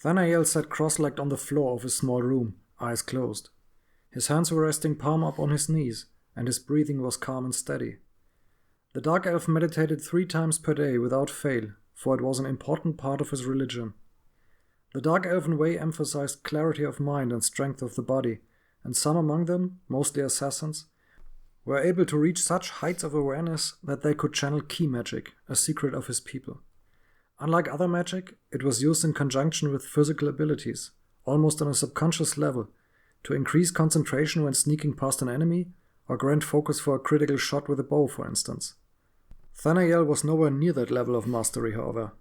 Thanael sat cross-legged on the floor of his small room, eyes closed. His hands were resting palm up on his knees, and his breathing was calm and steady. The Dark Elf meditated 3 times per day without fail, for it was an important part of his religion. The Dark Elven way emphasized clarity of mind and strength of the body, and some among them, mostly assassins, were able to reach such heights of awareness that they could channel key magic, a secret of his people. Unlike other magic, it was used in conjunction with physical abilities, almost on a subconscious level, to increase concentration when sneaking past an enemy, or grant focus for a critical shot with a bow, for instance. Thanael was nowhere near that level of mastery, however.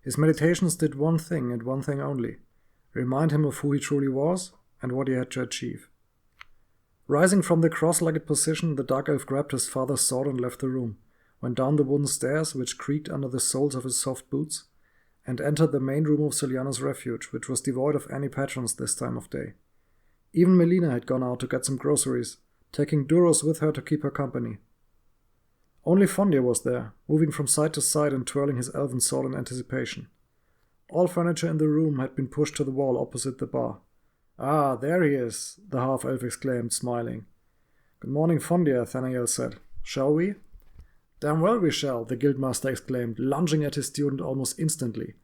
His meditations did one thing and one thing only: remind him of who he truly was and what he had to achieve. Rising from the cross-legged position, the Dark Elf grabbed his father's sword and left the room, went down the wooden stairs which creaked under the soles of his soft boots, and entered the main room of Celiana's refuge, which was devoid of any patrons this time of day. Even Melina had gone out to get some groceries, taking Duros with her to keep her company. Only Fondir was there, moving from side to side and twirling his elven sword in anticipation. All furniture in the room had been pushed to the wall opposite the bar. "Ah, there he is," the half-elf exclaimed, smiling. "Good morning, Fondir," Thanael said. "Shall we?" "Damn well we shall," the guildmaster exclaimed, lunging at his student almost instantly.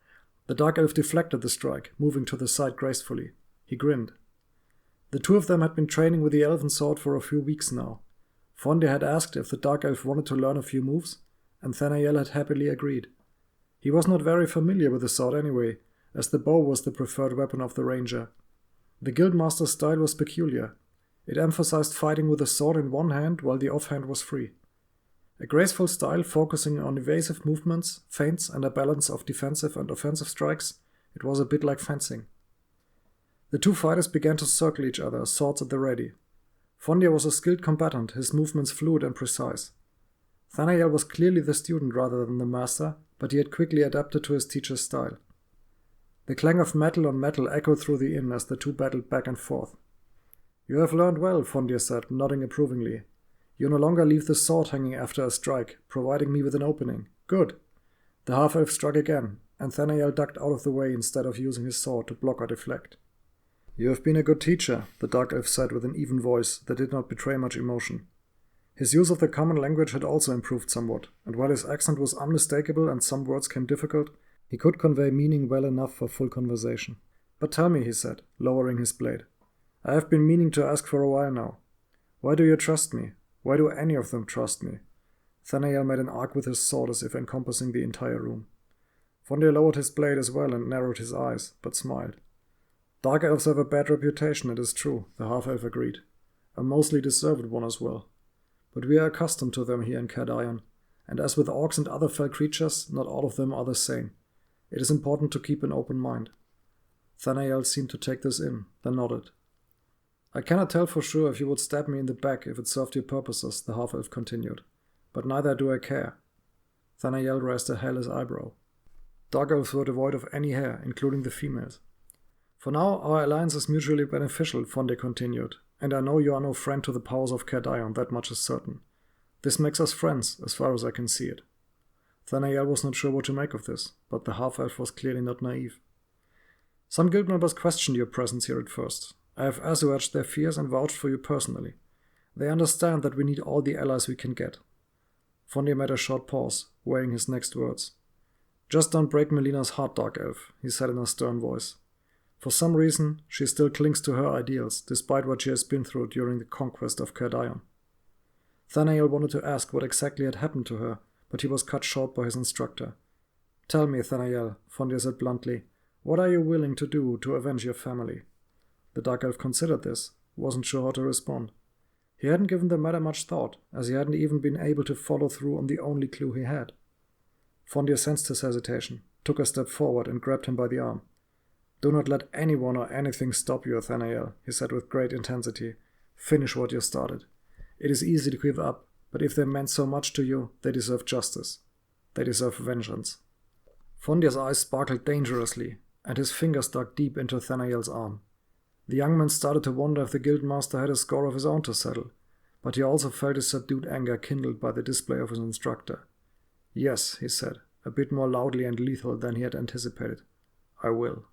The Dark Elf deflected the strike, moving to the side gracefully. He grinned. The two of them had been training with the elven sword for a few weeks now. Fondir had asked if the Dark Elf wanted to learn a few moves, and Thanael had happily agreed. He was not very familiar with the sword anyway, as the bow was the preferred weapon of the ranger. The guildmaster's style was peculiar. It emphasized fighting with a sword in one hand while the offhand was free. A graceful style focusing on evasive movements, feints, and a balance of defensive and offensive strikes, it was a bit like fencing. The two fighters began to circle each other, swords at the ready. Fondir was a skilled combatant, his movements fluid and precise. Thanael was clearly the student rather than the master, but he had quickly adapted to his teacher's style. The clang of metal on metal echoed through the inn as the two battled back and forth. "You have learned well," Fondir said, nodding approvingly. "You no longer leave the sword hanging after a strike, providing me with an opening. Good." The half-elf struck again, and Thanael ducked out of the way instead of using his sword to block or deflect. "You have been a good teacher," the Dark Elf said with an even voice that did not betray much emotion. His use of the common language had also improved somewhat, and while his accent was unmistakable and some words came difficult, he could convey meaning well enough for full conversation. "But tell me," he said, lowering his blade. "I have been meaning to ask for a while now. Why do you trust me? Why do any of them trust me?" Thanael made an arc with his sword as if encompassing the entire room. Fondir lowered his blade as well and narrowed his eyes, but smiled. "Dark elves have a bad reputation, it is true," the half-elf agreed. "A mostly deserved one as well. But we are accustomed to them here in Cardion, and as with orcs and other fell creatures, not all of them are the same. It is important to keep an open mind." Thanael seemed to take this in, then nodded. "I cannot tell for sure if you would stab me in the back if it served your purposes," the half-elf continued. "But neither do I care." Thanael raised a hairless eyebrow. Dark elves were devoid of any hair, including the females. "For now, our alliance is mutually beneficial," Fondir continued, "and I know you are no friend to the powers of Cardion, that much is certain. This makes us friends, as far as I can see it." Thanael was not sure what to make of this, but the half-elf was clearly not naive. "Some guild members questioned your presence here at first. I have assuaged their fears and vouched for you personally. They understand that we need all the allies we can get." Fondir made a short pause, weighing his next words. "Just don't break Melina's heart, Dark Elf," he said in a stern voice. "For some reason, she still clings to her ideals, despite what she has been through during the conquest of Cardion." Thanael wanted to ask what exactly had happened to her, but he was cut short by his instructor. "Tell me, Thanael," Fondir said bluntly, "what are you willing to do to avenge your family?" The Dark Elf considered this, wasn't sure how to respond. He hadn't given the matter much thought, as he hadn't even been able to follow through on the only clue he had. Fondir sensed his hesitation, took a step forward and grabbed him by the arm. "Do not let anyone or anything stop you, Thanael," he said with great intensity. "Finish what you started. It is easy to give up, but if they meant so much to you, they deserve justice. They deserve vengeance." Fondir's eyes sparkled dangerously, and his fingers dug deep into Thanael's arm. The young man started to wonder if the guildmaster had a score of his own to settle, but he also felt his subdued anger kindled by the display of his instructor. "Yes," he said, a bit more loudly and lethal than he had anticipated. "I will."